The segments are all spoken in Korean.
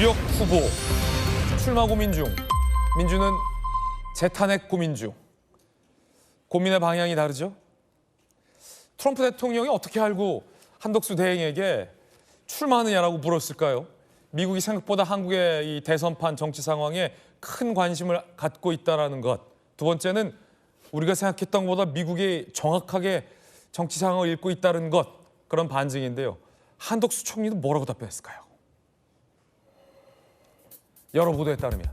유력 후보 출마 고민 중, 민주는 재탄핵 고민 중. 고민의 방향이 다르죠. 트럼프 대통령이 어떻게 알고 한덕수 대행에게 출마하느냐라고 물었을까요? 미국이 생각보다 한국의 이 대선판 정치 상황에 큰 관심을 갖고 있다는 것. 두 번째는 우리가 생각했던 것보다 미국이 정확하게 정치 상황을 읽고 있다는 것. 그런 반증인데요. 한덕수 총리는 뭐라고 답변했을까요? 여러 보도에 따르면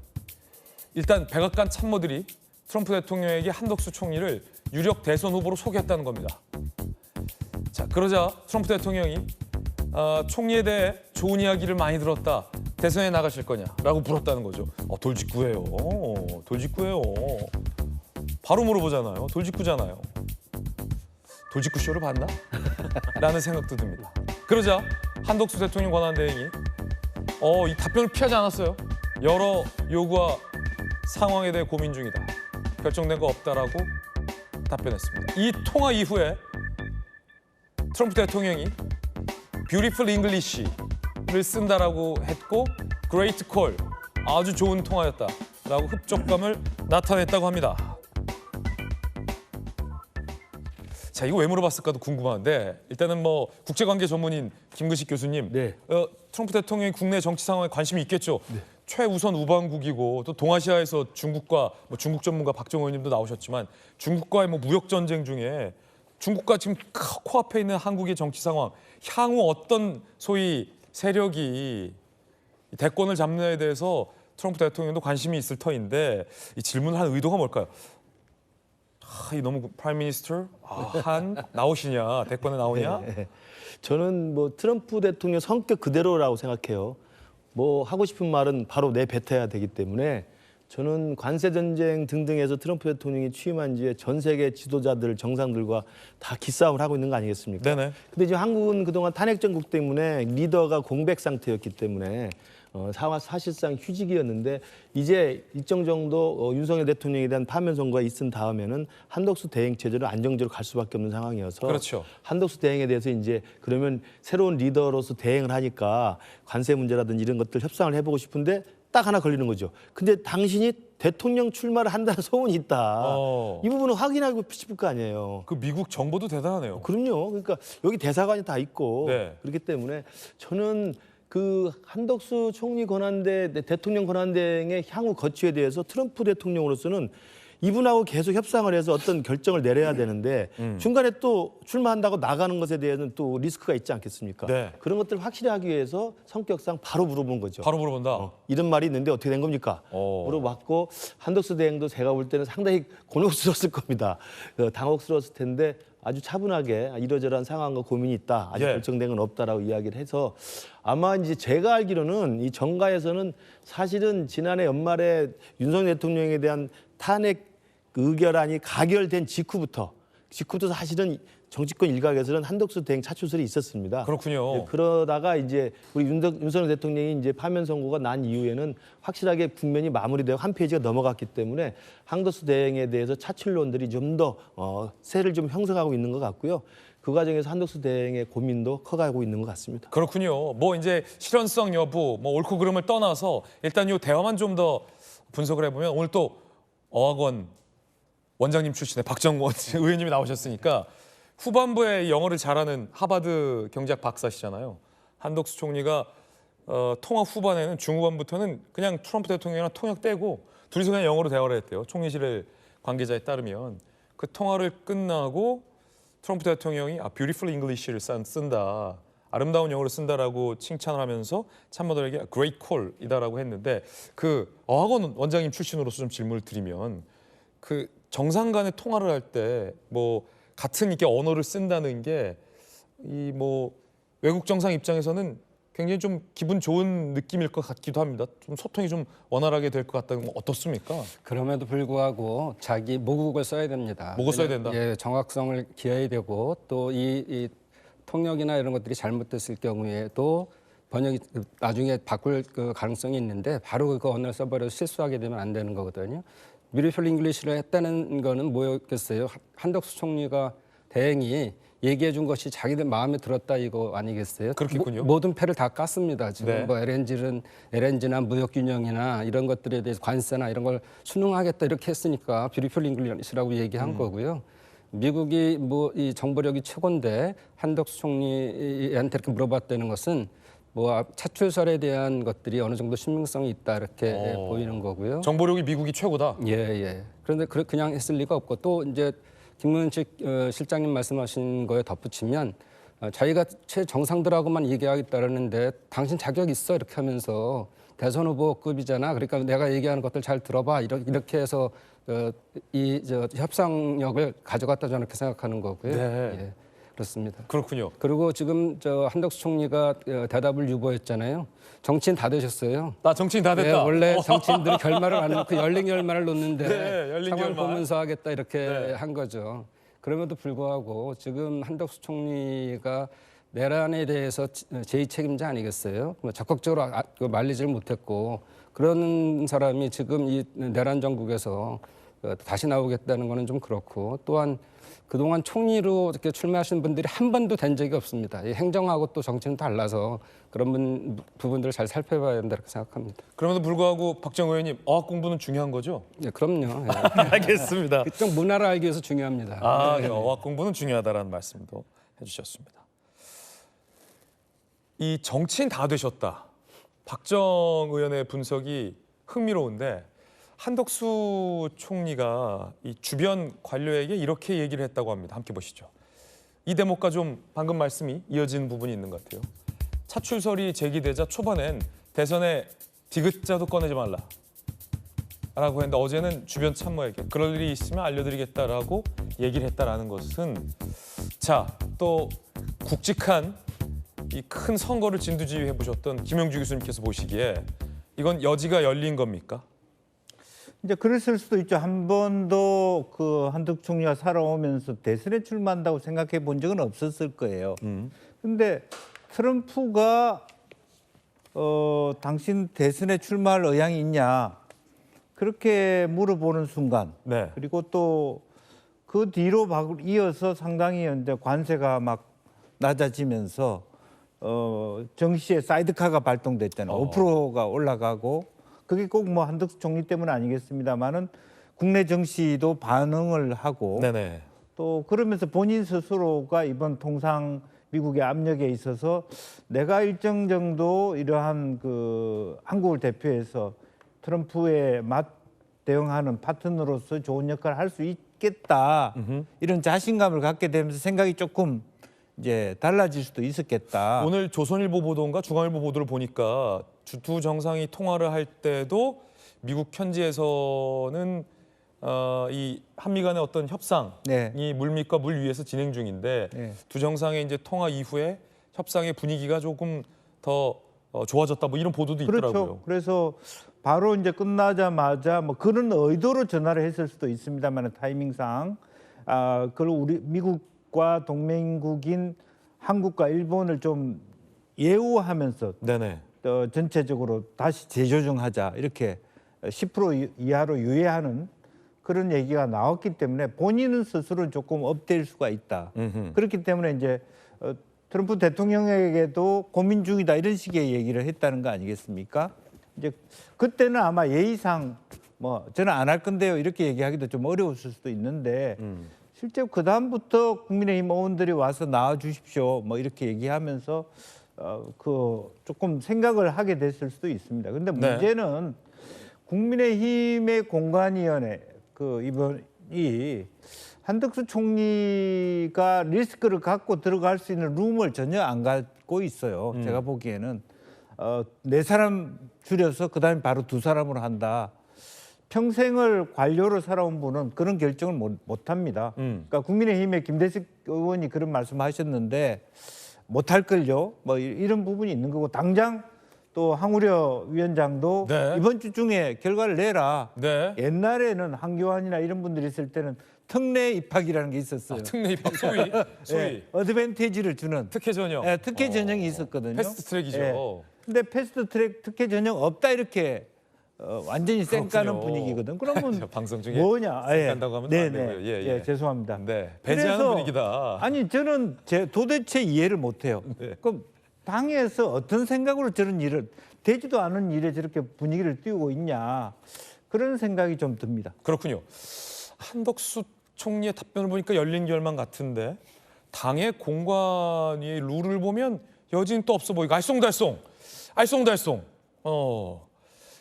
일단 백악관 참모들이 트럼프 대통령에게 한덕수 총리를 유력 대선 후보로 소개했다는 겁니다. 자, 그러자 트럼프 대통령이 총리에 대해 좋은 이야기를 많이 들었다. 대선에 나가실 거냐라고 물었다는 거죠. 돌직구예요. 돌직구예요. 바로 물어보잖아요. 돌직구잖아요. 돌직구 쇼를 봤나? 라는 생각도 듭니다. 그러자 한덕수 대통령 권한대행이 이 답변을 피하지 않았어요. 여러 요구와 상황에 대해 고민 중이다. 결정된 거 없다라고 답변했습니다. 이 통화 이후에 트럼프 대통령이 Beautiful English를 쓴다라고 했고 Great Call, 아주 좋은 통화였다라고 흡족감을 나타냈다고 합니다. 자, 이거 왜 물어봤을까도 궁금한데 일단은 뭐 국제관계 전문인 김근식 교수님, 네. 트럼프 대통령이 국내 정치 상황에 관심이 있겠죠. 네. 최우선 우방국이고 또 동아시아에서 중국과 중국 전문가 박정호 의원님도 나오셨지만 중국과의 무역 전쟁 중에 중국과 지금 코앞에 있는 한국의 정치 상황, 향후 어떤 소위 세력이 대권을 잡느냐에 대해서 트럼프 대통령도 관심이 있을 터인데 이 질문을 한 의도가 뭘까요? 이 너무 프라임 미니스터 한 나오시냐, 대권에 나오냐? 네. 저는 뭐 트럼프 대통령 성격 그대로라고 생각해요. 뭐 하고 싶은 말은 바로 내뱉어야 되기 때문에 저는 관세 전쟁 등등에서 트럼프 대통령이 취임한 뒤에 전 세계 지도자들, 정상들과 다 기싸움을 하고 있는 거 아니겠습니까? 네네. 근데 지금 한국은 그동안 탄핵 정국 때문에 리더가 공백 상태였기 때문에 사실상 휴직이었는데 이제 일정 정도 윤석열 대통령에 대한 파면 선고가 있은 다음에는 한덕수 대행 체제로 안정적으로 갈 수밖에 없는 상황이어서 그렇죠. 한덕수 대행에 대해서 이제 그러면 새로운 리더로서 대행을 하니까 관세 문제라든지 이런 것들 협상을 해보고 싶은데 딱 하나 걸리는 거죠. 근데 당신이 대통령 출마를 한다는 소문이 있다. 이 부분은 확인하고 싶을 거 아니에요. 그 미국 정보도 대단하네요. 그럼요. 그러니까 여기 대사관이 다 있고 네. 그렇기 때문에 저는 그 한덕수 총리 권한대 대통령 권한대행의 향후 거취에 대해서 트럼프 대통령으로서는 이분하고 계속 협상을 해서 어떤 결정을 내려야 되는데 중간에 또 출마한다고 나가는 것에 대해서는 또 리스크가 있지 않겠습니까? 네. 그런 것들을 확실히 하기 위해서 성격상 바로 물어본 거죠. 바로 물어본다. 이런 말이 있는데 어떻게 된 겁니까? 물어봤고 한덕수 대행도 제가 볼 때는 상당히 곤혹스러웠을 겁니다. 당혹스러웠을 텐데 아주 차분하게 이러저러한 상황과 고민이 있다. 아직 예. 결정된 건 없다라고 이야기를 해서 아마 이제 제가 알기로는 이 정가에서는 사실은 지난해 연말에 윤석열 대통령에 대한 탄핵 의결안이 가결된 직후부터 사실은 정치권 일각에서는 한덕수 대행 차출설이 있었습니다. 그렇군요. 그러다가 이제 우리 윤석열 대통령이 이제 파면 선고가 난 이후에는 확실하게 국면이 마무리되고 한 페이지가 넘어갔기 때문에 한덕수 대행에 대해서 차출론들이 좀 더 세를 좀 형성하고 있는 것 같고요. 그 과정에서 한덕수 대행의 고민도 커가고 있는 것 같습니다. 그렇군요. 뭐 이제 실현성 여부, 뭐 옳고 그름을 떠나서 일단 이 대화만 좀 더 분석을 해보면 오늘 또 어학원 원장님 출신의 박정원 의원님이 나오셨으니까 후반부에 영어를 잘하는 하버드 경제학 박사시잖아요. 한덕수 총리가 통화 후반에는 중후반부터는 그냥 트럼프 대통령이랑 통역 떼고 둘이서 그냥 영어로 대화를 했대요. 총리실 관계자에 따르면 그 통화를 끝나고 트럼프 대통령이 Beautiful English를 쓴다. 아름다운 영어를 쓴다라고 칭찬을 하면서 참모들에게 Great Call이다라고 했는데 그 어학원 원장님 출신으로서 좀 질문을 드리면 그 정상 간의 통화를 할 때 뭐 같은 이렇게 언어를 쓴다는 게 이 뭐 외국 정상 입장에서는 굉장히 좀 기분 좋은 느낌일 것 같기도 합니다. 좀 소통이 좀 원활하게 될 것 같다는 건 어떻습니까? 그럼에도 불구하고 자기 모국어를 써야 됩니다. 모국어 써야 된다. 예, 정확성을 기해야 되고 또 이 통역이나 이런 것들이 잘못됐을 경우에도 번역이 나중에 바꿀 그 가능성이 있는데 바로 그 언어를 써버려서 실수하게 되면 안 되는 거거든요. 뷰티풀 잉글리시를 했다는 거는 뭐였겠어요? 한덕수 총리가 대행이 얘기해 준 것이 자기들 마음에 들었다 이거 아니겠어요? 그렇겠군요. 모든 패를 다 깠습니다. 지금 네. 뭐 LNG나 무역 균형이나 이런 것들에 대해서 관세나 이런 걸 순응하겠다 이렇게 했으니까 뷰티풀 잉글리시라고 얘기한 거고요. 미국이 뭐 이 정보력이 최고인데 한덕수 총리한테 이렇게 물어봤다는 것은 뭐 차출설에 대한 것들이 어느 정도 신빙성이 있다 이렇게 보이는 거고요. 정보력이 미국이 최고다. 예, 예. 그런데 그냥 했을 리가 없고 또 이제 김문식 실장님 말씀하신 거에 덧붙이면 자기가 최정상들하고만 얘기하겠다라는데 당신 자격 있어 이렇게 하면서 대선 후보급이잖아. 그러니까 내가 얘기하는 것들 잘 들어봐. 이렇게 해서 이 협상력을 가져갔다 저는 그렇게 생각하는 거고요. 네. 예, 그렇습니다. 그렇군요. 그리고 지금 한덕수 총리가 대답을 유보했잖아요. 정치인 다 되셨어요. 나 정치인 다 네, 됐다. 원래 정치인들이 결말을 안 놓고 열링결말을 놓는데 네, 열링 상황 결말. 보면서 하겠다 이렇게 네. 한 거죠. 그럼에도 불구하고 지금 한덕수 총리가 내란에 대해서 제2 책임자 아니겠어요? 적극적으로 말리지를 못했고 그런 사람이 지금 이 내란 정국에서 다시 나오겠다는 거는 좀 그렇고 또한 그동안 총리로 이렇게 출마하신 분들이 한 번도 된 적이 없습니다. 이 행정하고 또 정치는 달라서 그런 부분들을 잘 살펴봐야 된다 이렇게 생각합니다. 그럼에도 불구하고 박정호 의원님 어학 공부는 중요한 거죠? 예, 그럼요. 예. 알겠습니다. 그쪽 문화를 알기 위해서 중요합니다. 아, 어학 공부는 중요하다라는 말씀도 해주셨습니다. 이 정치인 다 되셨다. 박정 의원의 분석이 흥미로운데 한덕수 총리가 이 주변 관료에게 이렇게 얘기를 했다고 합니다. 함께 보시죠. 이 대목과 좀 방금 말씀이 이어진 부분이 있는 것 같아요. 차출설이 제기되자 초반엔 대선에 디귿자도 꺼내지 말라 라고 했는데 어제는 주변 참모에게 그럴 일이 있으면 알려드리겠다라고 얘기를 했다라는 것은 자, 또 굵직한 이 큰 선거를 진두지휘해 보셨던 김영주 교수님께서 보시기에 이건 여지가 열린 겁니까? 이제 그랬을 수도 있죠. 한 번도 그 한덕수 총리가 살아오면서 대선에 출마한다고 생각해 본 적은 없었을 거예요. 근데 트럼프가 당신 대선에 출마할 의향이 있냐 그렇게 물어보는 순간 네. 그리고 또 그 뒤로 이어서 상당히 이제 관세가 막 낮아지면서 정시에 사이드카가 발동됐잖아요. 5%가 올라가고 그게 꼭 뭐 한덕수 총리 때문 아니겠습니다만은 국내 정시도 반응을 하고 네네. 또 그러면서 본인 스스로가 이번 통상 미국의 압력에 있어서 내가 일정 정도 이러한 그 한국을 대표해서 트럼프에 대응하는 파트너로서 좋은 역할을 할 수 있겠다 이런 자신감을 갖게 되면서 생각이 조금 이제 달라질 수도 있었겠다. 오늘 조선일보 보도인가 중앙일보 보도를 보니까 두 정상이 통화를 할 때도 미국 현지에서는 이 한미 간의 어떤 협상이 네. 물 밑과 물 위에서 진행 중인데 네. 두 정상의 이제 통화 이후에 협상의 분위기가 조금 더 좋아졌다 뭐 이런 보도도 있더라고요. 그렇죠. 그래서 바로 이제 끝나자마자 뭐 그런 의도로 전화를 했을 수도 있습니다만 타이밍상 그걸 우리 미국과 동맹국인 한국과 일본을 좀 예우하면서 네네. 전체적으로 다시 재조정하자 이렇게 10% 이하로 유예하는 그런 얘기가 나왔기 때문에 본인은 스스로 조금 업될 수가 있다. 그렇기 때문에 이제 트럼프 대통령에게도 고민 중이다 이런 식의 얘기를 했다는 거 아니겠습니까? 이제 그때는 아마 예의상 뭐 저는 안 할 건데요 이렇게 얘기하기도 좀 어려웠을 수도 있는데 실제 그 다음부터 국민의힘 의원들이 와서 나와 주십시오 뭐 이렇게 얘기하면서 그 조금 생각을 하게 됐을 수도 있습니다. 근데 문제는 국민의힘의 공관위원회 그 이번이 한덕수 총리가 리스크를 갖고 들어갈 수 있는 룸을 전혀 안 갖고 있어요. 제가 보기에는 네 사람 줄여서 그다음에 바로 두 사람으로 한다. 평생을 관료로 살아온 분은 그런 결정을 못 합니다. 그러니까 국민의힘의 김대식 의원이 그런 말씀하셨는데 못할 걸요. 뭐 이런 부분이 있는 거고 당장 또 황우려 위원장도 네. 이번 주 중에 결과를 내라. 네. 옛날에는 한교안이나 이런 분들이 있을 때는 특례 입학이라는 게 있었어요. 특례 입학 소위 예, 어드밴티지를 주는 특혜 전형. 예, 특혜 전형이 있었거든요. 패스트 트랙이죠. 예. 근데 패스트 트랙 특혜 전형 없다 이렇게 완전히 쌩까는 그렇군요. 분위기거든. 그러면 방송 중에 뭐냐? 쌩깐다고 하면 안 되고요. 예, 예. 죄송합니다. 네, 배제하는 그래서 분위기다. 아니 저는 도대체 이해를 못해요. 네. 그럼 당에서 어떤 생각으로 저런 일을 되지도 않은 일에 저렇게 분위기를 띄우고 있냐 그런 생각이 좀 듭니다. 그렇군요. 한덕수 총리의 답변을 보니까 열린 결말 같은데 당의 공관위의 룰을 보면 여지는 또 없어 보이고 알쏭달쏭.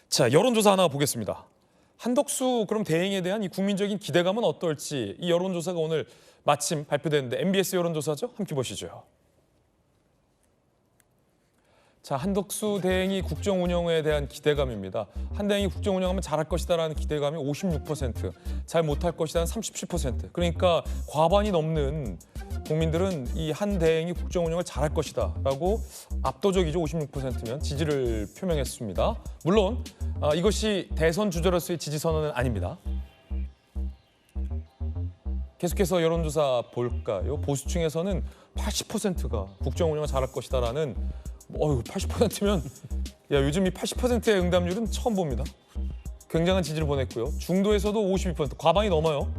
자, 여론조사 하나 보겠습니다. 한덕수 그럼 대행에 대한 이 국민적인 기대감은 어떨지 이 여론조사가 오늘 마침 발표됐는데 MBS 여론조사죠? 함께 보시죠. 자, 한덕수 대행이 국정 운영에 대한 기대감입니다. 한 대행이 국정 운영하면 잘할 것이다라는 기대감이 56%, 잘 못할 것이다는 37%. 그러니까 과반이 넘는 국민들은 이 한 대행이 국정 운영을 잘할 것이다라고 압도적이죠. 56%면 지지를 표명했습니다. 물론 이것이 대선 주자로서의 지지 선언은 아닙니다. 계속해서 여론조사 볼까요? 보수층에서는 80%가 국정 운영을 잘할 것이다라는 80%면 야 요즘 이 80%의 응답률은 처음 봅니다. 굉장한 지지를 보냈고요. 중도에서도 52%, 과반이 넘어요.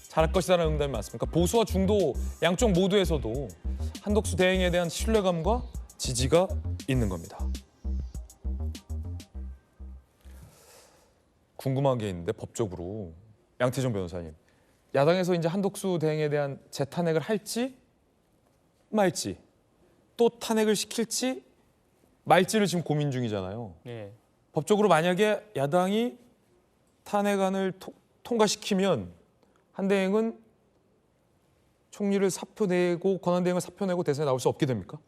잘할 것이다라는 응답이 많습니다. 그러니까 보수와 중도 양쪽 모두에서도 한덕수 대행에 대한 신뢰감과 지지가 있는 겁니다. 궁금한 게 있는데 법적으로 양태종 변호사님, 야당에서 이제 한덕수 대행에 대한 재탄핵을 할지 말지 또 탄핵을 시킬지 말지를 지금 고민 중이잖아요. 네. 법적으로 만약에 야당이 탄핵안을 통과시키면 한 대행은 총리를 사표내고 권한대행을 사표내고 대선에 나올 수 없게 됩니까?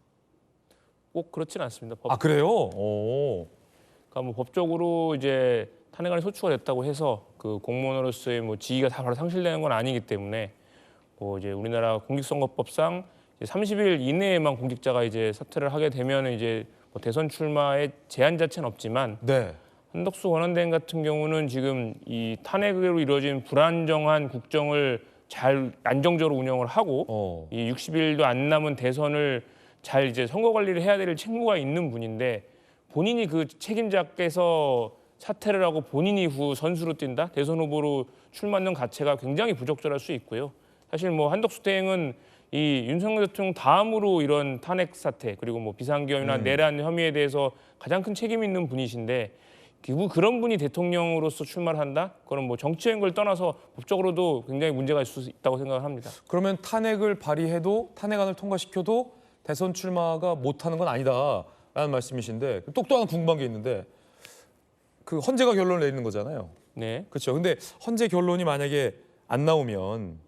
꼭 그렇지는 않습니다. 아 그래요? 오. 그러니까 뭐 법적으로 이제 탄핵안이 소추가 됐다고 해서 그 공무원으로서의 뭐 지위가 다 바로 상실되는 건 아니기 때문에 뭐 이제 우리나라 공직선거법상 이제 30일 이내에만 공직자가 이제 사퇴를 하게 되면 이제 뭐 대선 출마의 제한 자체는 없지만 네. 한덕수 권한대행 같은 경우는 지금 이 탄핵으로 이루어진 불안정한 국정을 잘 안정적으로 운영을 하고 이 60일도 안 남은 대선을 잘 이제 선거 관리를 해야 될 책무가 있는 분인데 본인이 그 책임자께서 사퇴를 하고 본인이 후 선수로 뛴다? 대선 후보로 출마하는 가치가 굉장히 부적절할 수 있고요. 사실 뭐 한덕수 대행은 이 윤석열 대통령 다음으로 이런 탄핵 사태 그리고 뭐 비상계엄이나 내란 혐의에 대해서 가장 큰 책임 있는 분이신데 그런 분이 대통령으로서 출마를 한다? 그건 뭐 정치적인 걸 떠나서 법적으로도 굉장히 문제가 있을 수 있다고 생각을 합니다. 그러면 탄핵을 발의해도 탄핵안을 통과시켜도 대선 출마가 못하는 건 아니다라는 말씀이신데 또 하나 궁금한 게 있는데 그 헌재가 결론을 내리는 거잖아요. 네. 그렇죠. 근데 헌재 결론이 만약에 안 나오면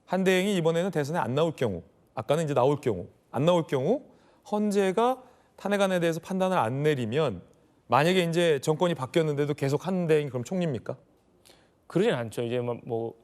한 대행이 이번에는 대선에 안 나올 경우, 아까는 이제 나올 경우, 안 나올 경우 헌재가 탄핵안에 대해서 판단을 안 내리면 만약에 이제 정권이 바뀌었는데도 계속 한 대행이 그럼 총리입니까? 그러진 않죠. 이제 뭐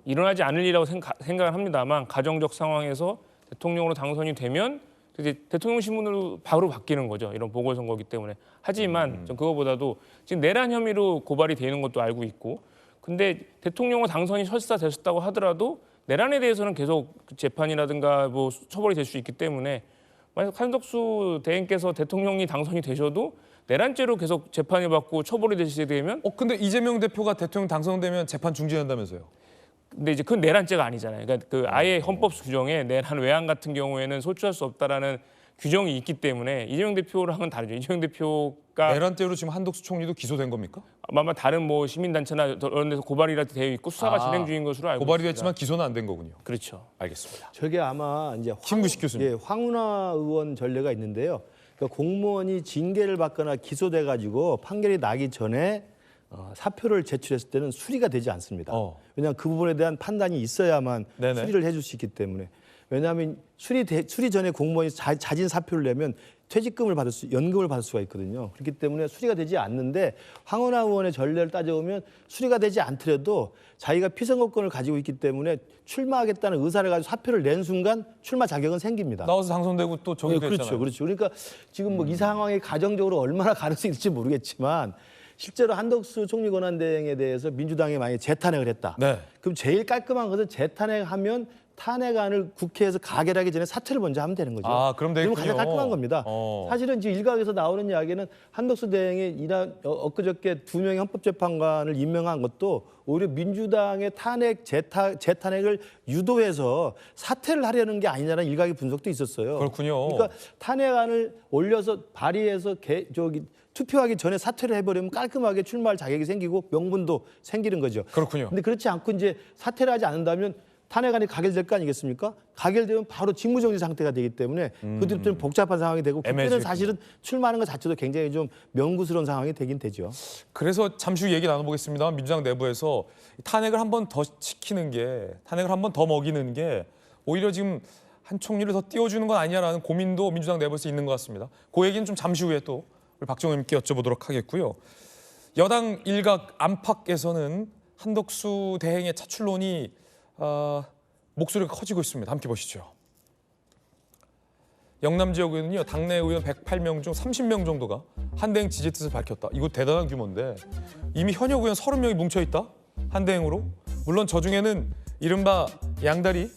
일어나지 않을 일이라고 생각을 합니다만 가정적 상황에서 대통령으로 당선이 되면 이제 대통령 신분으로 바로 바뀌는 거죠. 이런 보궐선거이기 때문에. 하지만 전 그거보다도 지금 내란 혐의로 고발이 되는 것도 알고 있고 근데 대통령으로 당선이 설사 되셨다고 하더라도 내란에 대해서는 계속 재판이라든가 뭐 처벌이 될 수 있기 때문에 만약 한덕수 대행께서 대통령이 당선이 되셔도 내란죄로 계속 재판을 받고 처벌이 되시게 되면 근데 이재명 대표가 대통령 당선되면 재판 중지한다면서요? 근데 이제 그건 내란죄가 아니잖아요. 그러니까 그 아예 헌법 규정에 내란 외환 같은 경우에는 소추할 수 없다라는 규정이 있기 때문에 이재명 대표랑은 다르죠. 이재명 대표가 내란죄로 지금 한덕수 총리도 기소된 겁니까? 아마 다른 뭐 시민단체나 이런 데서 고발이라도 되어 있고 수사가 진행 중인 것으로 알고 고발이 있습니다. 됐지만 기소는 안 된 거군요. 그렇죠. 알겠습니다. 저게 아마 이제 김구식 교수님. 예, 황운하 의원 전례가 있는데요. 그러니까 공무원이 징계를 받거나 기소돼 가지고 판결이 나기 전에 사표를 제출했을 때는 수리가 되지 않습니다. 왜냐하면 그 부분에 대한 판단이 있어야만 네네. 수리를 해줄 수 있기 때문에. 왜냐하면 수리 전에 공무원이 자진 사표를 내면 퇴직금을 연금을 받을 수가 있거든요. 그렇기 때문에 수리가 되지 않는데 황운하 의원의 전례를 따져보면 수리가 되지 않더라도 자기가 피선거권을 가지고 있기 때문에 출마하겠다는 의사를 가지고 사표를 낸 순간 출마 자격은 생깁니다. 나와서 당선되고 또 저기 됐잖아요. 그렇죠. 그러니까 지금 뭐 이 상황이 가정적으로 얼마나 가능성이 있을지 모르겠지만 실제로 한덕수 총리 권한대행에 대해서 민주당이 만약에 재탄핵을 했다. 네. 그럼 제일 깔끔한 것은 재탄핵하면 탄핵안을 국회에서 가결하기 전에 사퇴를 먼저 하면 되는 거죠. 아, 그럼 되겠군요. 가장 깔끔한 겁니다. 사실은 지금 일각에서 나오는 이야기는 한덕수 대행이 엊그저께 2명의 헌법재판관을 임명한 것도 오히려 민주당의 재탄핵을 유도해서 사퇴를 하려는 게 아니냐는 일각의 분석도 있었어요. 그렇군요. 그러니까 탄핵안을 올려서 발의해서 투표하기 전에 사퇴를 해버리면 깔끔하게 출마할 자격이 생기고 명분도 생기는 거죠. 그렇군요. 근데 그렇지 않고 이제 사퇴를 하지 않는다면 탄핵안이 가결될 거 아니겠습니까? 가결되면 바로 직무정지 상태가 되기 때문에 그때부터는 복잡한 상황이 되고 그때는 애매해지겠군요. 사실은 출마하는 것 자체도 굉장히 좀 명구스러운 상황이 되긴 되죠. 그래서 잠시 후 얘기 나눠보겠습니다. 민주당 내부에서 탄핵을 한 번 더 시키는 게, 탄핵을 한 번 더 먹이는 게 오히려 지금 한 총리를 더 띄워주는 건 아니냐라는 고민도 민주당 내부에서 있는 것 같습니다. 그 얘기는 좀 잠시 후에 또 우리 박정호 의원님께 여쭤보도록 하겠고요. 여당 일각 안팎에서는 한덕수 대행의 차출론이 목소리가 커지고 있습니다. 함께 보시죠. 영남 지역에는요, 당내 의원 108명 중 30명 정도가 한대행 지지 뜻을 밝혔다. 이거 대단한 규모인데 이미 현역 의원 30명이 뭉쳐있다? 한대행으로? 물론 저 중에는 이른바 양다리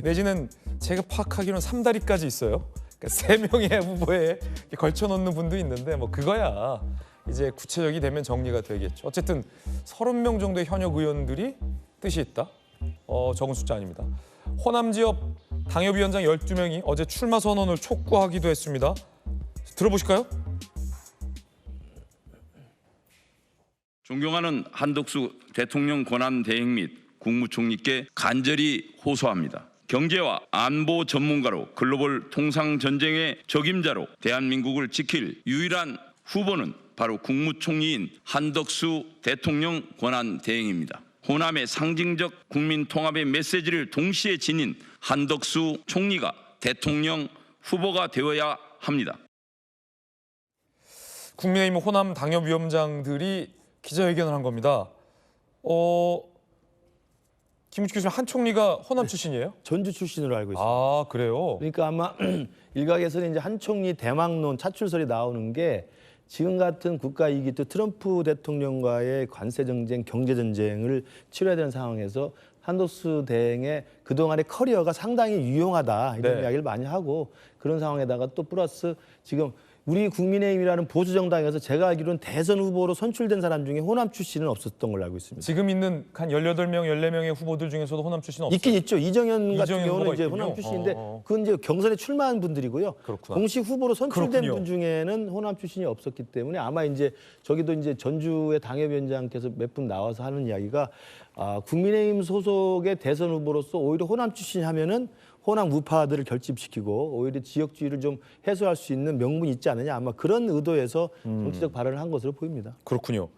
내지는 제가 파악하기로는 3다리까지 있어요. 그러니까 3명의 후보에 걸쳐놓는 분도 있는데 뭐 그거야 이제 구체적이 되면 정리가 되겠죠. 어쨌든 30명 정도의 현역 의원들이 뜻이 있다. 적은 숫자 아닙니다. 호남 지역 당협위원장 12명이 어제 출마 선언을 촉구하기도 했습니다. 들어보실까요? 존경하는 한덕수 대통령 권한 대행 및 국무총리께 간절히 호소합니다. 경제와 안보 전문가로 글로벌 통상 전쟁의 적임자로 대한민국을 지킬 유일한 후보는 바로 국무총리인 한덕수 대통령 권한 대행입니다. 호남의 상징적 국민 통합의 메시지를 동시에 지닌 한덕수 총리가 대통령 후보가 되어야 합니다. 국민의힘 호남 당협위원장들이 기자회견을 한 겁니다. 김우식 교수님, 한 총리가 호남 출신이에요? 전주 출신으로 알고 있습니다. 아, 그래요? 그러니까 아마 일각에서는 이제 한 총리 대망론 차출설이 나오는 게 지금 같은 국가 이기 또 트럼프 대통령과의 관세 전쟁, 경제 전쟁을 치러야 되는 상황에서 한덕수 대행의 그동안의 커리어가 상당히 유용하다 이런 네. 이야기를 많이 하고 그런 상황에다가 또 플러스 지금 우리 국민의힘이라는 보수 정당에서 제가 알기로는 대선 후보로 선출된 사람 중에 호남 출신은 없었던 걸로 알고 있습니다. 지금 있는 한 18명, 14명의 후보들 중에서도 호남 출신 없어요? 있긴 있죠. 이정현 같은 이정현 경우는 후보가 이제 있군요. 호남 출신인데 그건 이제 경선에 출마한 분들이고요. 그렇구나. 공식 후보로 선출된 그렇군요. 분 중에는 호남 출신이 없었기 때문에 아마 이제 저기도 이제 전주의 당협위원장께서 몇 분 나와서 하는 이야기가 국민의힘 소속의 대선 후보로서 오히려 호남 출신이 하면은 호남 우파들을 결집시키고 오히려 지역주의를 좀 해소할 수 있는 명분이 있지 않느냐 아마 그런 의도에서 정치적 발언을 한 것으로 보입니다. 그렇군요.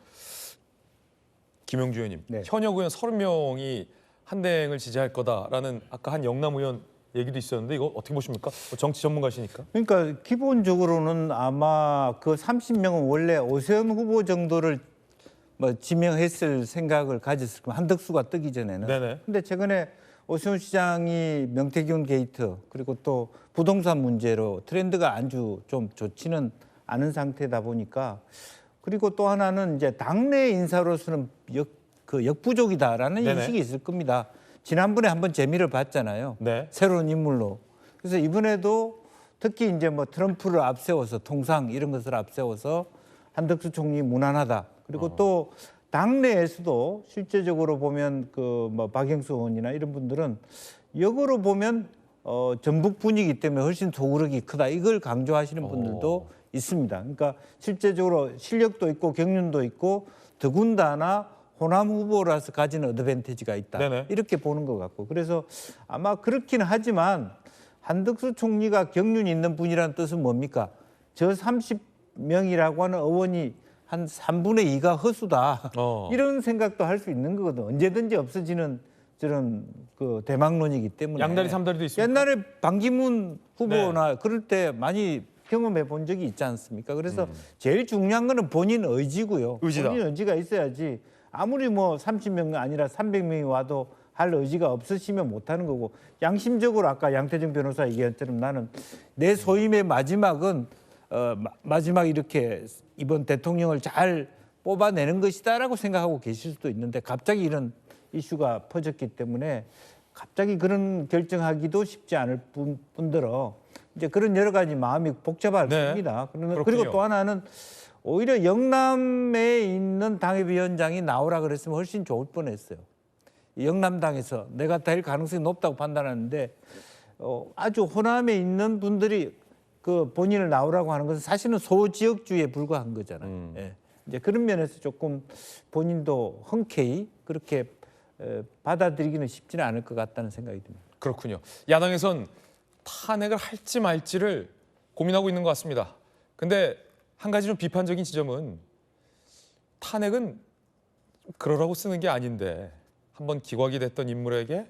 김영주 의원님, 네. 현역 의원 30명이 한대행을 지지할 거다라는 아까 한 영남 의원 얘기도 있었는데 이거 어떻게 보십니까? 정치 전문가시니까. 그러니까 기본적으로는 아마 그 30명은 원래 오세훈 후보 정도를 뭐 지명했을 생각을 가졌을 겁니다. 한덕수가 뜨기 전에는. 네네. 근데 최근에 오세훈 시장이 명태균 게이트 그리고 또 부동산 문제로 트렌드가 아주 좀 좋지는 않은 상태다 보니까 그리고 또 하나는 이제 당내 인사로서는 역부족이다라는 네네. 인식이 있을 겁니다. 지난번에 한번 재미를 봤잖아요. 네. 새로운 인물로. 그래서 이번에도 특히 이제 뭐 트럼프를 앞세워서 통상 이런 것을 앞세워서 한덕수 총리 무난하다. 그리고 또 당내에서도 실제적으로 보면 그 뭐 박영수 의원이나 이런 분들은 역으로 보면 전북 분위기 때문에 훨씬 소구력이 크다. 이걸 강조하시는 분들도 있습니다. 그러니까 실제적으로 실력도 있고 경륜도 있고 더군다나 호남 후보라서 가지는 어드밴티지가 있다. 네네. 이렇게 보는 것 같고 그래서 아마 그렇기는 하지만 한덕수 총리가 경륜 있는 분이라는 뜻은 뭡니까? 저 30명이라고 하는 의원이 한 3분의 2가 허수다. 이런 생각도 할 수 있는 거거든. 언제든지 없어지는 저런 그 대망론이기 때문에. 양다리, 삼다리도 있습니까? 옛날에 반기문 후보나 그럴 때 많이 경험해 본 적이 있지 않습니까? 그래서 제일 중요한 거는 본인 의지고요. 의지다. 본인 의지가 있어야지 아무리 뭐 30명 아니라 300명이 와도 할 의지가 없으시면 못하는 거고 양심적으로 아까 양태정 변호사 얘기한처럼 나는 내 소임의 마지막은 마지막 이렇게 이번 대통령을 잘 뽑아내는 것이다라고 생각하고 계실 수도 있는데 갑자기 이런 이슈가 퍼졌기 때문에 갑자기 그런 결정하기도 쉽지 않을 뿐더러 이제 그런 여러 가지 마음이 복잡할 네. 겁니다. 그렇군요. 그리고 또 하나는 오히려 영남에 있는 당협위원장이 나오라 그랬으면 훨씬 좋을 뻔했어요. 영남당에서 내가 될 가능성이 높다고 판단하는데 아주 호남에 있는 분들이 그 본인을 나오라고 하는 것은 사실은 소지역주의에 불과한 거잖아요. 예. 이제 그런 면에서 조금 본인도 흔쾌히 그렇게 받아들이기는 쉽지는 않을 것 같다는 생각이 듭니다. 그렇군요. 야당에선 탄핵을 할지 말지를 고민하고 있는 것 같습니다. 근데 한 가지 좀 비판적인 지점은 탄핵은 그러라고 쓰는 게 아닌데 한번 기각이 됐던 인물에게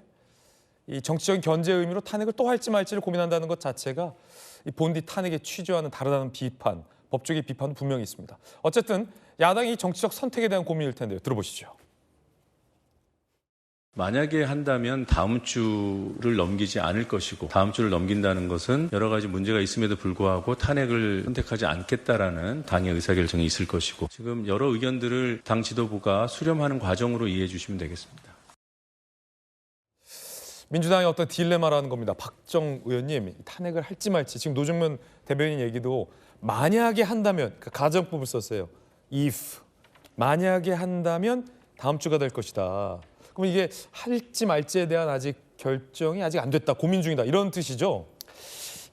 이 정치적인 견제의 의미로 탄핵을 또 할지 말지를 고민한다는 것 자체가 이 본디 탄핵의 취지와는 다르다는 비판, 법적인 비판은 분명히 있습니다. 어쨌든 야당이 정치적 선택에 대한 고민일 텐데요. 들어보시죠. 만약에 한다면 다음 주를 넘기지 않을 것이고 다음 주를 넘긴다는 것은 여러 가지 문제가 있음에도 불구하고 탄핵을 선택하지 않겠다라는 당의 의사결정이 있을 것이고 지금 여러 의견들을 당 지도부가 수렴하는 과정으로 이해해 주시면 되겠습니다. 민주당의 어떤 딜레마라는 겁니다. 박정 의원님 탄핵을 할지 말지 지금 노정면 대변인 얘기도 만약에 한다면 그 가정법을 썼어요. if 만약에 한다면 다음 주가 될 것이다. 그럼 이게 할지 말지에 대한 아직 결정이 아직 안 됐다. 고민 중이다. 이런 뜻이죠.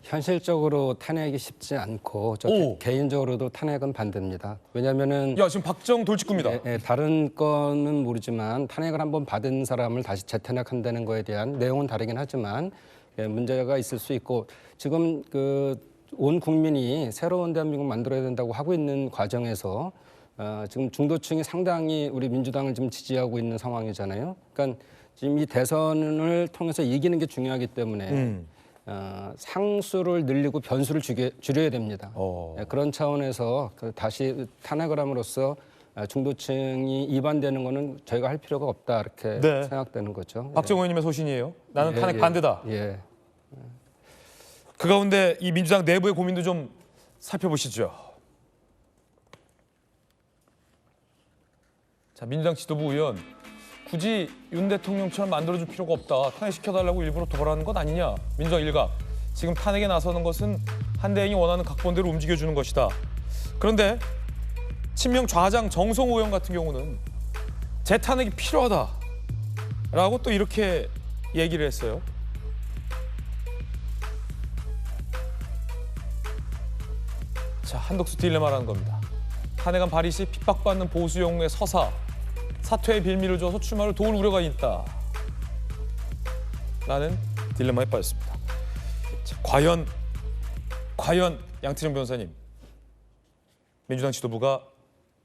현실적으로 탄핵이 쉽지 않고 저 오. 개인적으로도 탄핵은 반대입니다. 왜냐하면은 야 지금 박정 돌직구입니다. 다른 건은 모르지만 탄핵을 한번 받은 사람을 다시 재탄핵한다는 거에 대한 내용은 다르긴 하지만 문제가 있을 수 있고 지금 온 국민이 새로운 대한민국 만들어야 된다고 하고 있는 과정에서 지금 중도층이 상당히 우리 민주당을 지금 지지하고 있는 상황이잖아요. 그러니까 지금 이 대선을 통해서 이기는 게 중요하기 때문에 상수를 늘리고 변수를 줄여야 됩니다. 그런 차원에서 다시 탄핵을 함으로써 중도층이 이반되는 거는 저희가 할 필요가 없다 이렇게 네. 생각되는 거죠. 박정 의원님의 소신이에요. 나는 예, 탄핵 예, 반대다. 예. 그 가운데 이 민주당 내부의 고민도 좀 살펴보시죠. 자, 민주당 지도부 의원 굳이 윤 대통령처럼 만들어줄 필요가 없다. 탄핵시켜달라고 일부러 덜하는 것 아니냐. 민주당 일각. 지금 탄핵에 나서는 것은 한대행이 원하는 각본대로 움직여주는 것이다. 그런데 친명 좌장 정성호 의원 같은 경우는 재탄핵이 필요하다라고 또 이렇게 얘기를 했어요. 자, 한덕수 딜레마라는 겁니다. 탄핵안 발의 시 핍박받는 보수 영웅의 서사, 사퇴의 빌미를 줘서 출마를 도울 우려가 있다. 라는 딜레마에 빠졌습니다. 자, 과연 양태정 변호사님, 민주당 지도부가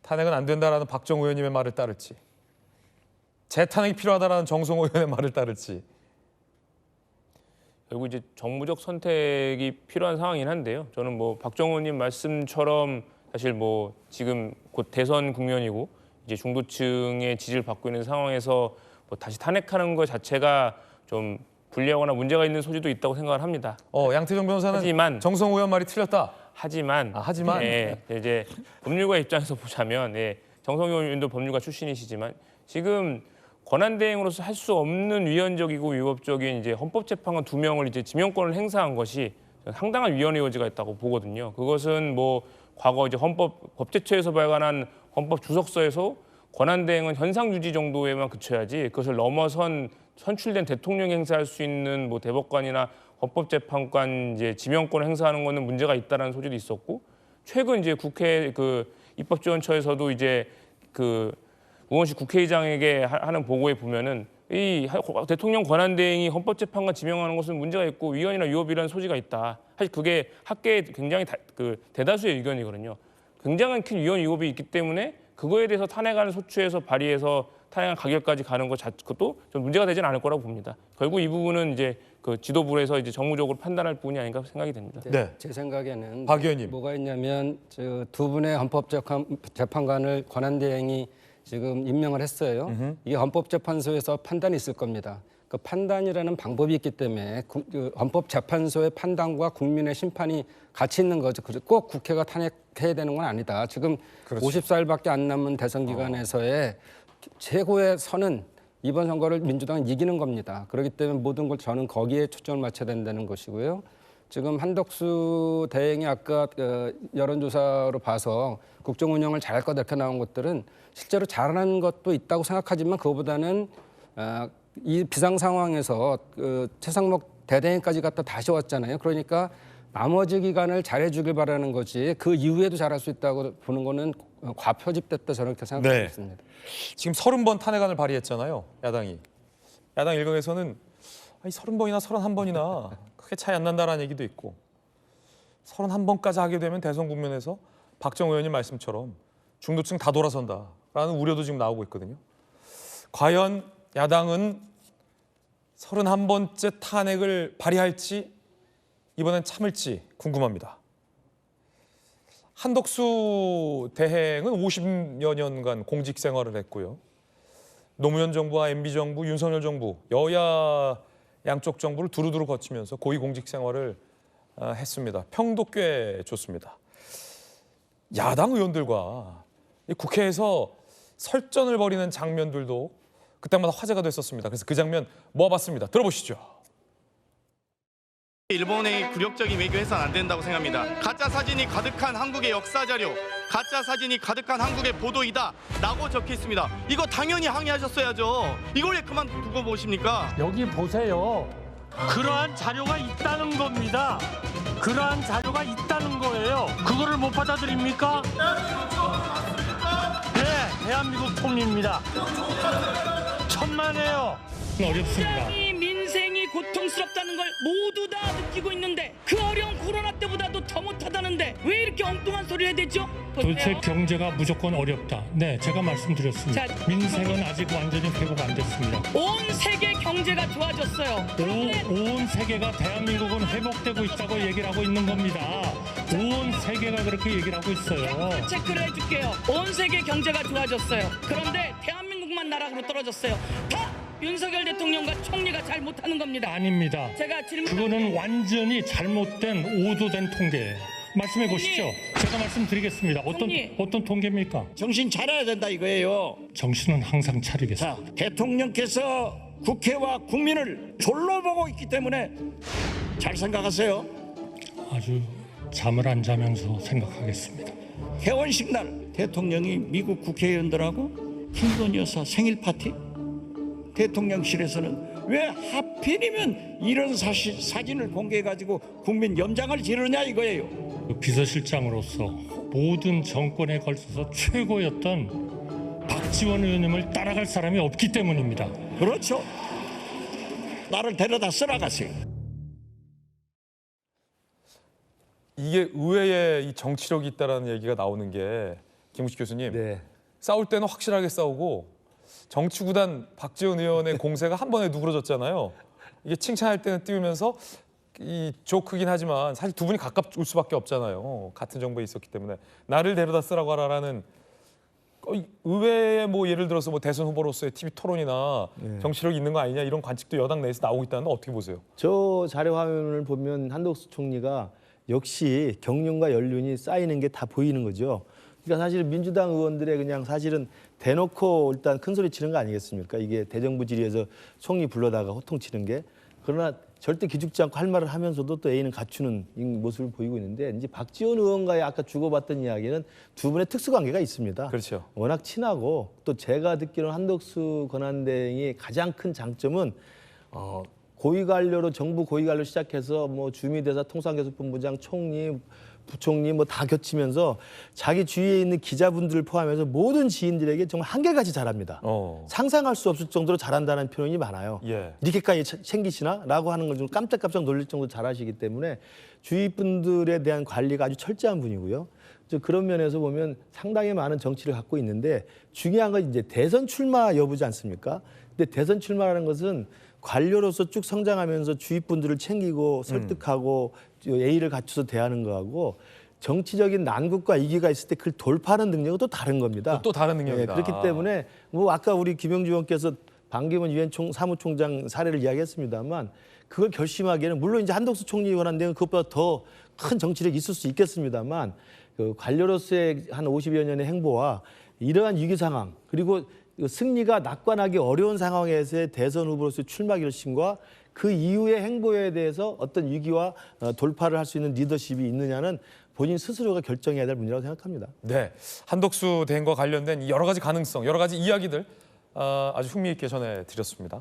탄핵은 안 된다라는 박정 의원님의 말을 따를지, 재탄핵이 필요하다라는 정성호 의원의 말을 따를지. 결국 이제 정무적 선택이 필요한 상황이긴 한데요. 저는 뭐 박정 의원님 말씀처럼 사실 뭐 지금 곧 대선 국면이고 이제 중도층의 지지를 받고 있는 상황에서 뭐 다시 탄핵하는 것 자체가 좀 불리하거나 문제가 있는 소지도 있다고 생각을 합니다. 양태정 변호사는 하지만 정성호 의원 말이 틀렸다. 하지만 이제 법률가 입장에서 보자면 정성호 의원도 법률가 출신이시지만 지금 권한대행으로서 할 수 없는 위헌적이고 위법적인 이제 헌법재판관 2명을 이제 지명권을 행사한 것이 상당한 위헌의 여지가 있다고 보거든요. 그것은 뭐 과거 이제 법제처에서 발간한 헌법 주석서에서 권한대행은 현상 유지 정도에만 그쳐야지 그것을 넘어선 선출된 대통령이 행사할 수 있는 뭐 대법관이나 헌법재판관 이제 지명권을 행사하는 것은 문제가 있다라는 소지도 있었고 최근 이제 국회 입법지원처에서도 이제 우원식 국회의장에게 하는 보고에 보면은 이 대통령 권한대행이 헌법재판관 지명하는 것은 문제가 있고 위헌이나 위법이라는 소지가 있다. 사실 그게 학계의 굉장히 대다수의 의견이거든요. 굉장한 큰 위헌 위법이 있기 때문에 그거에 대해서 탄핵안을 소추해서 발의해서 탄핵안 가결까지 가는 그것도 좀 문제가 되지는 않을 거라고 봅니다. 결국 이 부분은 이제 지도부에서 이제 정무적으로 판단할 부분이 아닌가 생각이 됩니다. 네. 제 생각에는 박 의원님. 뭐가 있냐면 두 분의 헌법재판관을 권한대행이 지금 임명을 했어요. 이게 헌법재판소에서 판단이 있을 겁니다. 그 판단이라는 방법이 있기 때문에 헌법재판소의 판단과 국민의 심판이 같이 있는 거죠. 꼭 국회가 탄핵해야 되는 건 아니다. 지금 54일밖에 안 남은 대선 기간에서의 최고의 선은 이번 선거를 민주당은 이기는 겁니다. 그렇기 때문에 모든 걸 저는 거기에 초점을 맞춰야 된다는 것이고요. 지금 한덕수 대행이 아까 여론조사로 봐서 국정 운영을 잘할 거다 이렇게 나온 것들은 실제로 잘하는 것도 있다고 생각하지만 그거보다는 이 비상 상황에서 최상목 대대행까지 갔다 다시 왔잖아요. 그러니까 나머지 기간을 잘해주길 바라는 거지 그 이후에도 잘할 수 있다고 보는 거는 과표집됐다 저는 그렇게 생각하고 네. 있습니다. 지금 30번 탄핵안을 발의했잖아요. 야당이. 야당 일각에서는 30번이나 31번이나 크게 차이 안 난다라는 얘기도 있고 31번까지 하게 되면 대선 국면에서 박정 의원님 말씀처럼 중도층 다 돌아선다라는 우려도 지금 나오고 있거든요. 과연 야당은 31번째 탄핵을 발의할지 이번엔 참을지 궁금합니다. 한덕수 대행은 50여 년간 공직 생활을 했고요. 노무현 정부와 MB 정부, 윤석열 정부, 여야 양쪽 정부를 두루두루 거치면서 고위 공직 생활을 했습니다. 평도 꽤 좋습니다. 야당 의원들과 국회에서 설전을 벌이는 장면들도 그때마다 화제가 됐었습니다. 그래서 그 장면 모아봤습니다. 들어보시죠. 일본의 굴욕적인 외교해서는 안 된다고 생각합니다. 가짜 사진이 가득한 한국의 역사 자료, 가짜 사진이 가득한 한국의 보도이다 라고 적혀 있습니다. 이거 당연히 항의하셨어야죠. 이걸 왜 그만 두고 보십니까? 여기 보세요. 그러한 자료가 있다는 겁니다. 그러한 자료가 있다는 거예요. 그거를 못 받아들입니까? 네, 대한민국 통일입니다. 천만에요. 어렵습니다. 민생이 고통스럽다는 걸 모두 다 느끼고 있는데 그 어려운 코로나 때보다도 더 못하다는데 왜 이렇게 엉뚱한 소리를 해야 되죠? 도대체 경제가 무조건 어렵다. 네, 제가 말씀드렸습니다. 자, 민생은 아직 완전히 회복 안 됐습니다. 온 세계 경제가 좋아졌어요. 온 세계가 대한민국은 회복되고 있다고 얘기를 하고 있는 겁니다. 온 세계가 그렇게 얘기를 하고 있어요. 체크를 해줄게요. 온 세계 경제가 좋아졌어요. 그런데 대한민국만 나락으로 떨어졌어요. 다 윤석열 대통령과 총리가 잘 못하는 겁니다. 아닙니다. 제가 그거는 완전히 잘못된 오도된 통계예요. 말씀해 보시죠. 제가 말씀드리겠습니다. 어떤 통계입니까? 정신 차려야 된다 이거예요. 정신은 항상 차리겠습니다. 자, 대통령께서 국회와 국민을 졸로 보고 있기 때문에 잘 생각하세요. 아주 잠을 안 자면서 생각하겠습니다. 개원식 날 대통령이 미국 국회의원들하고 킹건 여사 생일 파티? 대통령실에서는 왜 하필이면 이런 사진을 공개해가지고 국민 염장을 지르냐 이거예요. 비서실장으로서 모든 정권에 걸쳐서 최고였던 박지원 의원님을 따라갈 사람이 없기 때문입니다. 그렇죠. 나를 데려다 써나가세요. 이게 의회에 이 정치력이 있다라는 얘기가 나오는 게 김우식 교수님. 네. 싸울 때는 확실하게 싸우고 정치구단 박지원 의원의 공세가 한 번에 누그러졌잖아요. 이게 칭찬할 때는 띄우면서 이 조크긴 하지만 사실 두 분이 가까울 수밖에 없잖아요. 같은 정부에 있었기 때문에 나를 데려다 쓰라고 하라라는 의회에 뭐 예를 들어서 뭐 대선 후보로서의 TV 토론이나 정치력이 있는 거 아니냐 이런 관측도 여당 내에서 나오고 있다는 건 어떻게 보세요? 저 자료 화면을 보면 한덕수 총리가 역시 경륜과 연륜이 쌓이는 게 다 보이는 거죠. 그러니까 사실 민주당 의원들의 그냥 사실은 대놓고 일단 큰 소리 치는 거 아니겠습니까? 이게 대정부 질의에서 총리 불러다가 호통치는 게. 그러나 절대 기죽지 않고 할 말을 하면서도 또 A는 갖추는 이 모습을 보이고 있는데 이제 박지원 의원과의 아까 주고받던 이야기는 두 분의 특수관계가 있습니다. 그렇죠. 워낙 친하고 또 제가 듣기로는 한덕수 권한대행의 가장 큰 장점은 고위관료로 정부 고위관료 시작해서 뭐 주미대사 통상교섭본부장 총리 부총리 뭐 다 겹치면서 자기 주위에 있는 기자분들을 포함해서 모든 지인들에게 정말 한결같이 잘합니다. 상상할 수 없을 정도로 잘한다는 표현이 많아요. 예. 이렇게까지 챙기시나? 라고 하는 걸 좀 깜짝깜짝 놀릴 정도로 잘하시기 때문에 주위 분들에 대한 관리가 아주 철저한 분이고요. 그런 면에서 보면 상당히 많은 정치를 갖고 있는데 중요한 건 이제 대선 출마 여부지 않습니까? 근데 대선 출마라는 것은 관료로서 쭉 성장하면서 주위 분들을 챙기고 설득하고 예의를 갖춰서 대하는 거하고 정치적인 난국과 위기가 있을 때 그걸 돌파하는 능력은 또 다른 겁니다. 또 다른 능력이다. 그렇기 때문에 뭐 아까 우리 김영주 의원께서 반기문 유엔 사무총장 사례를 이야기했습니다만 그걸 결심하기에는 물론 이제 한덕수 총리 권한대행은 그것보다 더 큰 정치력이 있을 수 있겠습니다만 그 관료로서의 한 50여 년의 행보와 이러한 위기 상황 그리고 승리가 낙관하기 어려운 상황에서의 대선 후보로서의 출마 결심과 그 이후의 행보에 대해서 어떤 위기와 돌파를 할 수 있는 리더십이 있느냐는 본인 스스로가 결정해야 될 문제라고 생각합니다. 네, 한덕수 대행과 관련된 여러 가지 가능성, 여러 가지 이야기들 아주 흥미있게 전해드렸습니다.